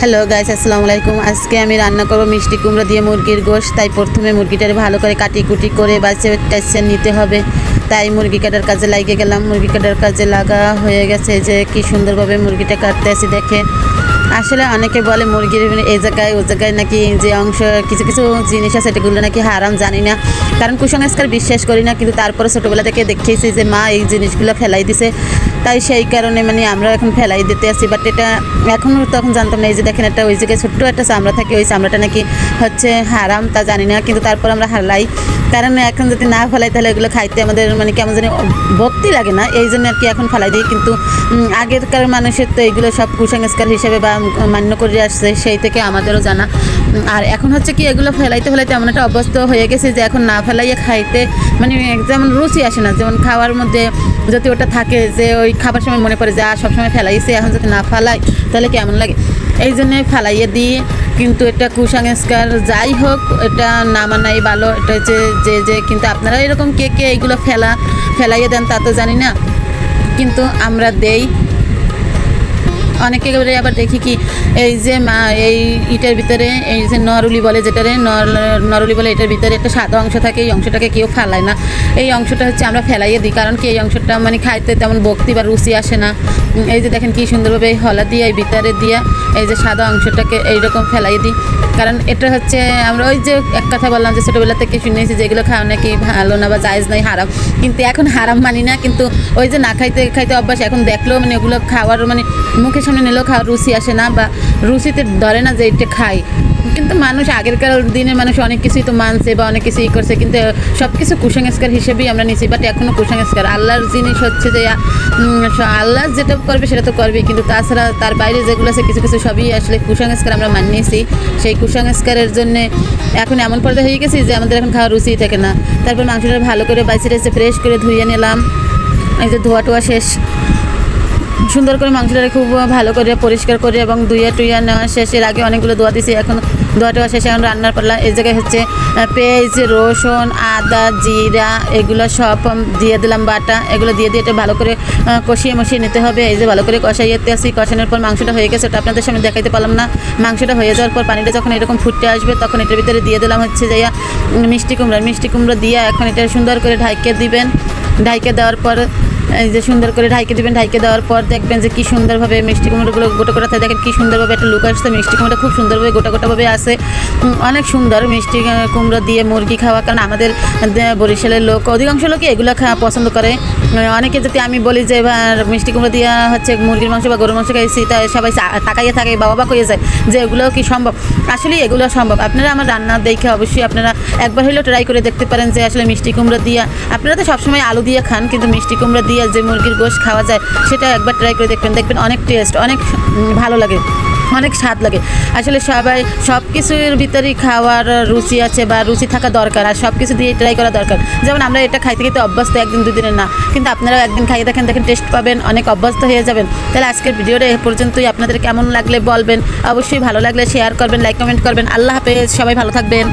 Hello guys, আসসালামু আলাইকুম। আজকে আমি রান্না করব মিষ্টি কুমড়া দিয়ে মুরগির গোশত। তাই প্রথমে মুরগিটারে ভালো করে কাটি করে বাছে টাইসে নিতে হবে। তাই মুরগি কাটার কাজে লাগিয়ে গেলাম। মুরগি কাটার কাজে লাগা হয়ে গেছে। যে কি সুন্দরভাবে মুরগিটা কাটতে আসি দেখে। আসলে অনেকে বলে মুরগির এই জায়গায় ও জায়গায় নাকি যে অংশ কিছু কিছু জিনিস আছে সেগুলো নাকি হারাম, জানি না, কারণ কুসংস্কার বিশ্বাস করি না, কিন্তু তারপরে ছোটোবেলা থেকে দেখেছি যে মা এই জিনিসগুলো ফেলাই দিছে। তাই সেই কারণে আমরা এখন ফেলাই দিতে আসি। বাট এটা এখনও তখন জানতাম না। এই যে দেখেন একটা ওই জায়গায় ছোট্ট একটা চামড়া থাকে, ওই চামড়াটা নাকি হচ্ছে হারাম, তা জানি না, কিন্তু তারপর আমরা হারাই। কারণ এখন যদি না ফেলাই তাহলে এগুলো খাইতে আমাদের কেমন জানি ভক্তি লাগে না, এই জন্য আর কি এখন ফেলাই দিই। কিন্তু আগেরকার মানুষের তো এইগুলো সব কুসংস্কার হিসেবে বা মান্য করে আসছে, সেই থেকে আমাদেরও জানা। আর এখন হচ্ছে কি এগুলো ফেলাইতে এমন একটা অভ্যস্ত হয়ে গেছে যে এখন না ফেলাইয়ে খাইতে যেমন রুচি আসে না। যেমন খাওয়ার মধ্যে যদি ওটা থাকে যে ওই খাবার সময় মনে পড়ে যে সবসময় ফেলাইছে, এখন যদি না ফেলাই তাহলে কেমন লাগে, এই জন্যে ফেলাইয়ে দিই। কিন্তু এটা কুসংস্কার, যাই হোক, এটা না মানাই ভালো। এটা হচ্ছে যে কিন্তু আপনারা এরকম কে এইগুলো ফেলাইয়ে দেন তা তো জানি না, কিন্তু আমরা দেই। অনেকে আবার দেখি কি এই যে এই ইটের ভিতরে এই যে নরুলি বলে, যেটারে নরুলি বলে, এটার ভিতরে একটা সাদা অংশ থাকে, এই অংশটাকে কেউ ফেলায় না। এই অংশটা হচ্ছে আমরা ফেলাইয়ে দিই, কারণ কি এই অংশটা খাইতে তেমন ভক্তি বা রুচি আসে না। এই যে দেখেন কি সুন্দরভাবে এই হলা দিয়ে এই ভিতরে দিয়া এই যে সাদা অংশটাকে এইরকম ফেলাই দিই, কারণ এটা হচ্ছে আমরা ওই যে এক কথা বললাম যে ছোটোবেলা থেকে শুনেছি যে এগুলো খাওয়া নাকি ভালো না বা জায়েজ নাই, হারাম। কিন্তু এখন হারাম মানি না, কিন্তু ওই যে না খাইতে অভ্যাস, এখন দেখলেও ওগুলো খাওয়ার মুখের সামনে নিলেও খাওয়ার রুচি আসে না বা রুচিতে ধরে না যে এটা খাই। কিন্তু মানুষ আগেরকার দিনের মানুষ অনেক কিছুই তো মানছে বা অনেক কিছুই করছে, কিন্তু সব কিছু কুসংস্কার হিসেবেই আমরা নিচ্ছি। বাট এখনও কুসংস্কার, আল্লাহর জিনিস হচ্ছে যে আল্লাহ যেটা করবে সেটা তো করবেই, কিন্তু তাছাড়া তার বাইরে যেগুলো আছে কিছু কিছু সবই আসলে কুসংস্কার আমরা মানিয়েছি। সেই কুসংস্কারের জন্যে এখন এমন পর্যায়ে হয়ে গেছি যে আমাদের এখন খাওয়ার রুচিই থাকে না। তারপর মাংসটা ভালো করে বাইছে ফ্রেশ করে ধুয়ে নিলাম। এই যে ধোয়া শেষ, সুন্দর করে মাংসটা খুব ভালো করে পরিষ্কার করে এবং ধুয়ে নেওয়া শেষের আগে অনেকগুলো ধোয়া দিয়েছি। এখন ধোয়া শেষে এখন রান্নার পালা। এই জায়গায় হচ্ছে পেঁয়াজ, রসুন, আদা, জিরা এগুলো সব দিয়ে দিলাম বাটা। এগুলো দিয়ে এটা ভালো করে কষিয়ে নিতে হবে। এই যে ভালো করে কষাইতে আসি। কষানোর পর মাংসটা হয়ে গেছে, ওটা আপনাদের সামনে দেখাইতে পারলাম না। মাংসটা হয়ে যাওয়ার পর পানিটা যখন এরকম ফুটতে আসবে তখন এটার ভিতরে দিয়ে দিলাম হচ্ছে যে মিষ্টি কুমড়া দিয়ে এখন এটা সুন্দর করে ঢাইকে দিবেন। ঢাইকে দেওয়ার পর এই যে সুন্দর করে ঢাইকে দিবেন। ঢাইকে দেওয়ার পর দেখবেন যে কী সুন্দরভাবে মিষ্টি কুমড়োগুলো গোটা থাকে। দেখেন কী সুন্দরভাবে একটা লুক আসছে। মিষ্টি কুমড়োটা খুব সুন্দরভাবে গোটাভাবে আসে। অনেক সুন্দর মিষ্টি কুমড়ো দিয়ে মুরগি খাওয়া, কারণ আমাদের বরিশালের লোক অধিকাংশ লোকই এগুলো খাওয়া পছন্দ করে। অনেকে যদি আমি বলি যে মিষ্টি কুমড়ো দিয়ে হচ্ছে মুরগির মাংস বা গরুর মাংস খাইছি, তাই সবাই তাকাইয়ে থাকে বা অবাক হয়ে যায় যে এগুলো কি সম্ভব। আসলে এগুলো সম্ভব। আপনারা আমার রান্না দেখে অবশ্যই আপনারা একবার হলেও ট্রাই করে দেখতে পারেন যে আসলে মিষ্টি কুমড়ো দিয়ে, আপনারা তো সবসময় আলু দিয়ে খান, কিন্তু মিষ্টি কুমড়ো দিয়ে যে মুরগির গোশত খাওয়া যায় সেটা একবার ট্রাই করে দেখবেন অনেক টেস্ট, অনেক ভালো লাগে, অনেক স্বাদ লাগে। আসলে সবাই সব কিছুর ভিতরেই খাওয়ার রুচি আছে বা রুচি থাকা দরকার, আর সব কিছু দিয়ে ট্রাই করা দরকার। যেমন আমরা এটা খাইতে অভ্যস্ত, একদিন দুদিনের না, কিন্তু আপনারাও একদিন খাইয়ে দেখেন টেস্ট পাবেন, অনেক অভ্যস্ত হয়ে যাবেন। তাহলে আজকের ভিডিওটা এ পর্যন্তই। আপনাদের কেমন লাগলে বলবেন, অবশ্যই ভালো লাগলে শেয়ার করবেন, লাইক কমেন্ট করবেন। আল্লাহ হাফেজ, সবাই ভালো থাকবেন।